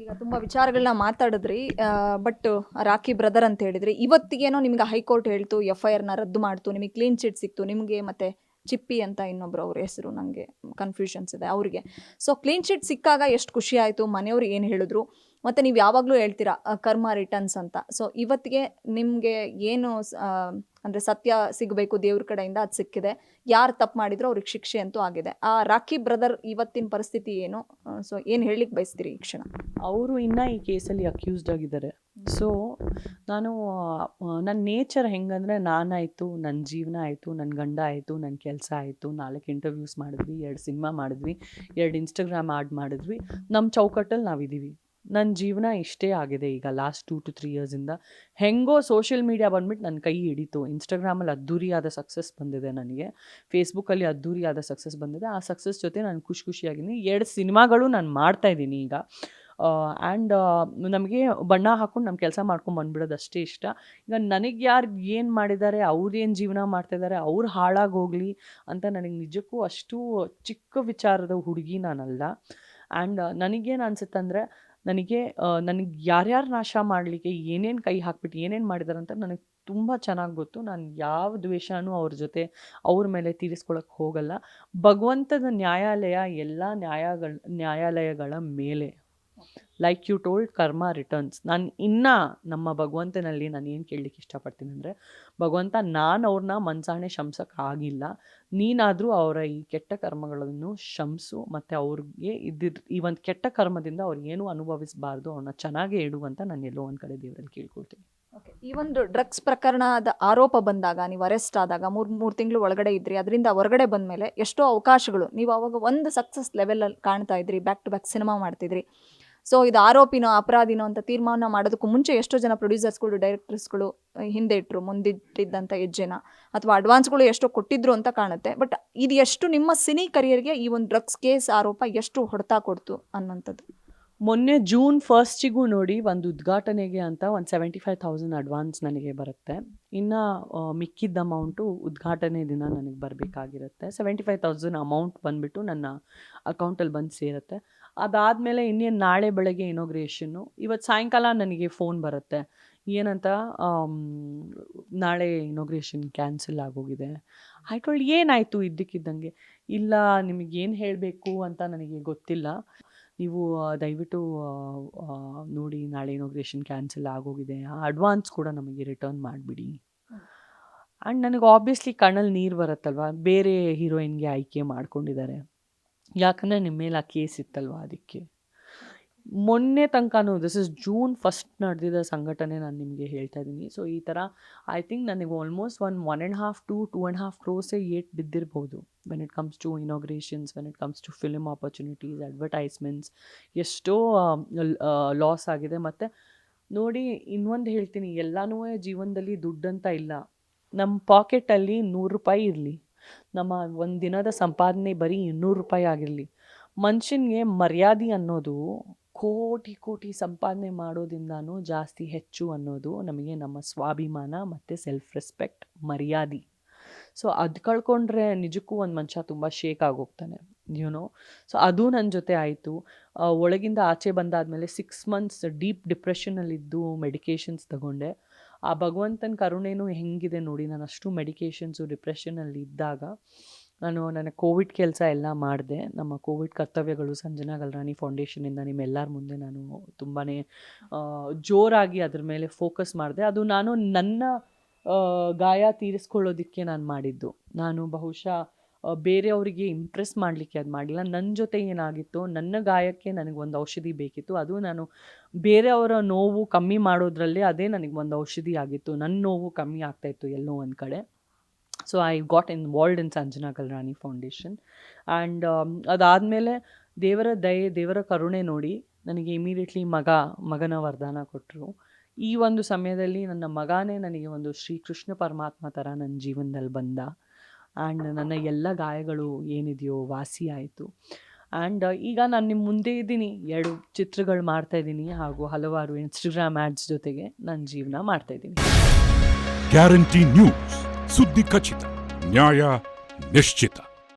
ಈಗ ತುಂಬ ವಿಚಾರಗಳನ್ನ ಮಾತಾಡಿದ್ರಿ. ಬಟ್ ರಾಖಿ ಬ್ರದರ್ ಅಂತ ಹೇಳಿದ್ರಿ, ಇವತ್ತಿಗೇನೋ ನಿಮ್ಗೆ ಹೈಕೋರ್ಟ್ ಹೇಳ್ತು FIRನ ರದ್ದು ಮಾಡ್ತು, ನಿಮಗೆ ಕ್ಲೀನ್ ಚಿಟ್ ಸಿಕ್ತು, ನಿಮಗೆ ಮತ್ತೆ ಚಿಪ್ಪಿ ಅಂತ ಇನ್ನೊಬ್ರು ಅವ್ರ ಹೆಸರು ನನಗೆ ಕನ್ಫ್ಯೂಷನ್ಸ್ ಇದೆ ಅವ್ರಿಗೆ. ಸೊ ಕ್ಲೀನ್ ಚಿಟ್ ಸಿಕ್ಕಾಗ ಎಷ್ಟು ಖುಷಿ ಆಯಿತು, ಮನೆಯವ್ರು ಏನು ಹೇಳಿದ್ರು, ಮತ್ತು ನೀವು ಯಾವಾಗಲೂ ಹೇಳ್ತೀರಾ ಕರ್ಮ ರಿಟರ್ನ್ಸ್ ಅಂತ. ಸೊ ಇವತ್ತಿಗೆ ನಿಮಗೆ ಏನು ಅಂದರೆ ಸತ್ಯ ಸಿಗಬೇಕು ದೇವ್ರ ಕಡೆಯಿಂದ, ಅದು ಸಿಕ್ಕಿದೆ. ಯಾರು ತಪ್ಪು ಮಾಡಿದ್ರು ಅವ್ರಿಗೆ ಶಿಕ್ಷೆ ಅಂತೂ ಆಗಿದೆ. ಆ ರಾಖಿ ಬ್ರದರ್ ಇವತ್ತಿನ ಪರಿಸ್ಥಿತಿ ಏನು, ಸೊ ಏನು ಹೇಳಲಿಕ್ಕೆ ಬಯಸ್ತೀರಿ ಈ ಕ್ಷಣ? ಅವರು ಇನ್ನೂ ಈ ಕೇಸಲ್ಲಿ ಅಕ್ಯೂಸ್ಡ್ ಆಗಿದ್ದಾರೆ. ಸೊ ನಾನು ನನ್ನ ನೇಚರ್ ಹೆಂಗಂದರೆ, ನಾನಾಯಿತು, ನನ್ನ ಜೀವನ ಆಯಿತು, ನನ್ನ ಗಂಡ ಆಯಿತು, ನನ್ನ ಕೆಲಸ ಆಯಿತು, 4 ಇಂಟರ್ವ್ಯೂಸ್ ಮಾಡಿದ್ವಿ, 2 ಸಿನಿಮಾ ಮಾಡಿದ್ವಿ, 2 ಇನ್ಸ್ಟಾಗ್ರಾಮ್ ಆಡ್ ಮಾಡಿದ್ವಿ, ನಮ್ಮ ಚೌಕಟ್ಟಲ್ಲಿ ನಾವಿದ್ದೀವಿ. ನನ್ನ ಜೀವನ ಇಷ್ಟೇ ಆಗಿದೆ ಈಗ ಲಾಸ್ಟ್ 2 to 3 ಇಯರ್ಸಿಂದ. ಹೆಂಗೋ ಸೋಷಿಯಲ್ ಮೀಡಿಯಾ ಬಂದ್ಬಿಟ್ಟು ನನ್ನ ಕೈ ಹಿಡಿತು. ಇನ್ಸ್ಟಾಗ್ರಾಮಲ್ಲಿ ಅದ್ದೂರಿಯಾದ ಸಕ್ಸಸ್ ಬಂದಿದೆ ನನಗೆ, ಫೇಸ್ಬುಕ್ಕಲ್ಲಿ ಅದ್ದೂರಿಯಾದ ಸಕ್ಸಸ್ ಬಂದಿದೆ. ಆ ಸಕ್ಸಸ್ ಜೊತೆ ನಾನು ಖುಷಿಯಾಗಿದ್ದೀನಿ. 2 ಸಿನಿಮಾಗಳು ನಾನು ಮಾಡ್ತಾಯಿದ್ದೀನಿ ಈಗ. ಆ್ಯಂಡ್ ನಮಗೆ ಬಣ್ಣ ಹಾಕ್ಕೊಂಡು ನಮ್ಮ ಕೆಲಸ ಮಾಡ್ಕೊಂಡು ಬಂದ್ಬಿಡೋದು ಅಷ್ಟೇ ಇಷ್ಟ. ಈಗ ನನಗೆ ಯಾರು ಏನು ಮಾಡಿದ್ದಾರೆ, ಅವ್ರೇನು ಜೀವನ ಮಾಡ್ತಾಯಿದ್ದಾರೆ, ಅವ್ರು ಹಾಳಾಗೋಗಲಿ ಅಂತ ನನಗೆ ನಿಜಕ್ಕೂ ಅಷ್ಟು ಚಿಕ್ಕ ವಿಚಾರದ ಹುಡುಗಿ ನಾನಲ್ಲ. ಆ್ಯಂಡ್ ನನಗೇನು ಅನಿಸುತ್ತಂದರೆ, ನನಗೆ ಯಾರ್ಯಾರು ನಾಶ ಮಾಡಲಿಕ್ಕೆ ಏನೇನು ಕೈ ಹಾಕ್ಬಿಟ್ಟು ಏನೇನು ಮಾಡಿದ್ದಾರೆ ಅಂತ ನನಗೆ ತುಂಬ ಚೆನ್ನಾಗಿ ಗೊತ್ತು. ನಾನು ಯಾವ ದ್ವೇಷನೂ ಅವ್ರ ಜೊತೆ ಅವ್ರ ಮೇಲೆ ತೀರಿಸ್ಕೊಳಕ್ಕೆ ಹೋಗಲ್ಲ. ಭಗವಂತನ ನ್ಯಾಯಾಲಯ ಎಲ್ಲ ನ್ಯಾಯಾಲಯಗಳ ಮೇಲೆ, ಲೈಕ್ ಯು ಟೋಲ್ಡ್, ಕರ್ಮ ರಿಟರ್ನ್ಸ್. ನಾನು ಇನ್ನೂ ನಮ್ಮ ಭಗವಂತನಲ್ಲಿ ನಾನು ಏನು ಕೇಳಲಿಕ್ಕೆ ಇಷ್ಟಪಡ್ತೀನಿ ಅಂದರೆ, ಭಗವಂತ ನಾನು ಅವ್ರನ್ನ ಮನಸಾಣೆ ಶಂಸೋಕ್ಕಾಗಿಲ್ಲ, ನೀನಾದರೂ ಅವರ ಈ ಕೆಟ್ಟ ಕರ್ಮಗಳನ್ನು ಶಂಸು, ಮತ್ತು ಅವ್ರಿಗೆ ಈ ಒಂದು ಕೆಟ್ಟ ಕರ್ಮದಿಂದ ಅವ್ರು ಏನೂ ಅನುಭವಿಸಬಾರ್ದು, ಅವ್ರನ್ನ ಚೆನ್ನಾಗೇ ಇಡು ಅಂತ ನಾನು ಎಲ್ಲೋ ಒಂದು ಕಡೆ ದೇವರಲ್ಲಿ ಕೇಳ್ಕೊಳ್ತೀನಿ. ಓಕೆ, ಈ ಒಂದು ಡ್ರಗ್ಸ್ ಪ್ರಕರಣದ ಆರೋಪ ಬಂದಾಗ, ನೀವು ಅರೆಸ್ಟ್ ಆದಾಗ 3 ತಿಂಗಳು ಒಳಗಡೆ ಇದ್ರಿ, ಅದರಿಂದ ಹೊರಗಡೆ ಬಂದ ಮೇಲೆ ಎಷ್ಟೋ ಅವಕಾಶಗಳು, ನೀವು ಅವಾಗ ಒಂದು ಸಕ್ಸಸ್ ಲೆವೆಲಲ್ಲಿ ಕಾಣ್ತಾ ಇದ್ರಿ, ಬ್ಯಾಕ್ ಟು ಬ್ಯಾಕ್ ಸಿನಿಮಾ ಮಾಡ್ತಿದ್ರಿ. ಸೊ ಇದು ಆರೋಪಿನೋ ಅಪರಾಧಿನೋ ಅಂತ ತೀರ್ಮಾನ ಮಾಡೋದಕ್ಕೂ ಮುಂಚೆ ಎಷ್ಟೋ ಜನ ಪ್ರೊಡ್ಯೂಸರ್ಸ್ಗಳು, ಡೈರೆಕ್ಟರ್ಸ್ಗಳು ಹಿಂದೆ ಇಟ್ಟರು, ಮುಂದಿಟ್ಟಿದ್ದಂಥ ಹೆಜ್ಜೆನ, ಅಥವಾ ಅಡ್ವಾನ್ಸ್ಗಳು ಎಷ್ಟೋ ಕೊಟ್ಟಿದ್ರು ಅಂತ ಕಾಣುತ್ತೆ. ಬಟ್ ಇದು ಎಷ್ಟು ನಿಮ್ಮ ಸಿನಿ ಕರಿಯರ್ಗೆ ಈ ಒಂದು ಡ್ರಗ್ಸ್ ಕೇಸ್ ಆರೋಪ ಎಷ್ಟು ಹೊಡೆತ ಕೊಡ್ತು ಅನ್ನೋಂಥದ್ದು? ಮೊನ್ನೆ June 1 ನೋಡಿ, ಒಂದು ಉದ್ಘಾಟನೆಗೆ ಅಂತ ಒಂದು 75,000 ಅಡ್ವಾನ್ಸ್ ನನಗೆ ಬರುತ್ತೆ. ಇನ್ನು ಮಿಕ್ಕಿದ್ದ ಅಮೌಂಟು ಉದ್ಘಾಟನೆ ದಿನ ನನಗೆ ಬರಬೇಕಾಗಿರುತ್ತೆ. 75,000 ಅಮೌಂಟ್ ಬಂದುಬಿಟ್ಟು ನನ್ನ ಅಕೌಂಟಲ್ಲಿ ಬಂದು ಸೇರುತ್ತೆ. ಅದಾದಮೇಲೆ ಇನ್ನೇನು ನಾಳೆ ಬೆಳಗ್ಗೆ ಇನಾಗ್ರೇಷನ್ನು. ಇವತ್ತು ಸಾಯಂಕಾಲ ನನಗೆ ಫೋನ್ ಬರುತ್ತೆ, ಏನಂತ, ನಾಳೆ ಇನಾಗ್ರೇಷನ್ ಕ್ಯಾನ್ಸಲ್ ಆಗೋಗಿದೆ. ಆಯ್ತು, ಏನಾಯಿತು ಇದ್ದಕ್ಕಿದ್ದಂಗೆ? ಇಲ್ಲ, ನಿಮಗೇನು ಹೇಳಬೇಕು ಅಂತ ನನಗೆ ಗೊತ್ತಿಲ್ಲ, ನೀವು ದಯವಿಟ್ಟು ನೋಡಿ, ನಾಳೆ ಇನಾಗ್ರೇಷನ್ ಕ್ಯಾನ್ಸಲ್ ಆಗೋಗಿದೆ, ಆ ಅಡ್ವಾನ್ಸ್ ಕೂಡ ನಮಗೆ ರಿಟರ್ನ್ ಮಾಡಿಬಿಡಿ. ಆ್ಯಂಡ್ ನನಗೆ ಆಬ್ವಿಯಸ್ಲಿ ಕಣ್ಣಲ್ಲಿ ನೀರು ಬರುತ್ತಲ್ವ, ಬೇರೆ ಹೀರೋಯಿನ್ಗೆ ಆಯ್ಕೆ ಮಾಡ್ಕೊಂಡಿದ್ದಾರೆ, ಯಾಕಂದರೆ ನಿಮ್ಮ ಮೇಲೆ ಆ ಕೇಸ್ ಇತ್ತಲ್ವ, ಅದಕ್ಕೆ. ಮೊನ್ನೆ ತನಕನೂ, ದಿಸ್ ಇಸ್ June 1 ನಡೆದಿದ್ದ ಸಂಘಟನೆ ನಾನು ನಿಮಗೆ ಹೇಳ್ತಾ ಇದ್ದೀನಿ. ಸೊ ಈ ಥರ ಐ ಥಿಂಕ್ ನನಗೆ ಆಲ್ಮೋಸ್ಟ್ 1.5 to 2.5 crores ಏಟ್ ಬಿದ್ದಿರ್ಬೋದು. When it comes to inaugurations, when it comes to film opportunities, advertisements, ಎಷ್ಟೋ ಲಾಸ್ ಆಗಿದೆ. ಮತ್ತು ನೋಡಿ, ಇನ್ನೊಂದು ಹೇಳ್ತೀನಿ, ಎಲ್ಲನೂ ಜೀವನದಲ್ಲಿ ದುಡ್ಡಂತ ಇಲ್ಲ. ನಮ್ಮ ಪಾಕೆಟಲ್ಲಿ 100 ರೂಪಾಯಿ ಇರಲಿ, ನಮ್ಮ ಒಂದು ದಿನದ ಸಂಪಾದನೆ ಬರೀ 200 ರೂಪಾಯಿ ಆಗಿರಲಿ, ಮನುಷ್ಯನಿಗೆ ಮರ್ಯಾದೆ ಅನ್ನೋದು ಕೋಟಿ ಸಂಪಾದನೆ ಮಾಡೋದ್ರಿಂದನೂ ಜಾಸ್ತಿ ಹೆಚ್ಚು ಅನ್ನೋದು ನಮಗೆ ನಮ್ಮ ಸ್ವಾಭಿಮಾನ ಮತ್ತು ಸೆಲ್ಫ್ ರೆಸ್ಪೆಕ್ಟ್, ಮರ್ಯಾದೆ. ಸೊ ಅದು ಕಳ್ಕೊಂಡ್ರೆ ನಿಜಕ್ಕೂ ಒಂದು ಮನುಷ್ಯ ತುಂಬ ಶೇಕ್ ಆಗೋಗ್ತಾನೆ, ಯುನೋ. ಸೊ ಅದು ನನ್ನ ಜೊತೆ ಆಯಿತು. ಒಳಗಿಂದ ಆಚೆ ಬಂದಾದಮೇಲೆ 6 months ಡೀಪ್ ಡಿಪ್ರೆಷನಲ್ಲಿದ್ದು ಮೆಡಿಕೇಷನ್ಸ್ ತಗೊಂಡೆ. ಆ ಭಗವಂತನ ಕರುಣೆನೂ ಹೆಂಗಿದೆ ನೋಡಿ, ನಾನು ಅಷ್ಟು ಮೆಡಿಕೇಷನ್ಸು ಡಿಪ್ರೆಷನಲ್ಲಿ ಇದ್ದಾಗ ನಾನು ನನ್ನ ಕೋವಿಡ್ ಕೆಲಸ ಎಲ್ಲ ಮಾಡಿದೆ. ನಮ್ಮ ಕೋವಿಡ್ ಕರ್ತವ್ಯಗಳು ಸಂಜನಾ ಗಲ್ರಾನಿ ಫೌಂಡೇಶನಿಂದ ನಿಮ್ಮೆಲ್ಲರ ಮುಂದೆ ನಾನು ತುಂಬಾ ಜೋರಾಗಿ ಅದ್ರ ಮೇಲೆ ಫೋಕಸ್ ಮಾಡಿದೆ. ಅದು ನಾನು ನನ್ನ ಗಾಯ ತೀರಿಸ್ಕೊಳ್ಳೋದಕ್ಕೆ ನಾನು ಮಾಡಿದ್ದು. ನಾನು ಬಹುಶಃ ಬೇರೆಯವರಿಗೆ ಇಂಪ್ರೆಸ್ ಮಾಡಲಿಕ್ಕೆ ಅದು ಮಾಡಲಿಲ್ಲ. ನನ್ನ ಜೊತೆ ಏನಾಗಿತ್ತು, ನನ್ನ ಗಾಯಕ್ಕೆ ನನಗೊಂದು ಔಷಧಿ ಬೇಕಿತ್ತು, ಅದು ನಾನು ಬೇರೆಯವರ ನೋವು ಕಮ್ಮಿ ಮಾಡೋದ್ರಲ್ಲಿ ಅದೇ ನನಗೆ ಒಂದು ಔಷಧಿ ಆಗಿತ್ತು. ನನ್ನ ನೋವು ಕಮ್ಮಿ ಆಗ್ತಾಯಿತ್ತು ಎಲ್ಲೋ ಒಂದು ಕಡೆ. So I got involved in Sanjana Galrani foundation. And ಅದಾದಮೇಲೆ ದೇವರ ದಯೆ, ದೇವರ ಕರುಣೆ ನೋಡಿ ನನಗೆ ಇಮಿಡಿಯೇಟ್ಲಿ ಮಗನ ವರದಾನ ಕೊಟ್ಟರು. ಈ ಒಂದು ಸಮಯದಲ್ಲಿ ನನ್ನ ಮಗನೇ ನನಗೆ ಒಂದು ಶ್ರೀಕೃಷ್ಣ ಪರಮಾತ್ಮ ಥರ ನನ್ನ ಜೀವನದಲ್ಲಿ ಬಂದ. ಆ್ಯಂಡ್ ನನ್ನ ಎಲ್ಲ ಗಾಯಗಳು ಏನಿದೆಯೋ ವಾಸಿ ಆಯಿತು. ಆ್ಯಂಡ್ ಈಗ ನಾನು ನಿಮ್ಮ ಮುಂದೆ ಇದ್ದೀನಿ, 2 ಚಿತ್ರಗಳು ಮಾಡ್ತಾಯಿದ್ದೀನಿ, ಹಾಗೂ ಹಲವಾರು ಇನ್ಸ್ಟಾಗ್ರಾಮ್ ಆ್ಯಡ್ಸ್ ಜೊತೆಗೆ ನನ್ನ ಜೀವನ ಮಾಡ್ತಾಯಿದ್ದೀನಿ. ಗ್ಯಾರಂಟಿ ನ್ಯೂಸ್, ಸುದ್ದಿ ಖಚಿತ, ನ್ಯಾಯ ನಿಶ್ಚಿತ.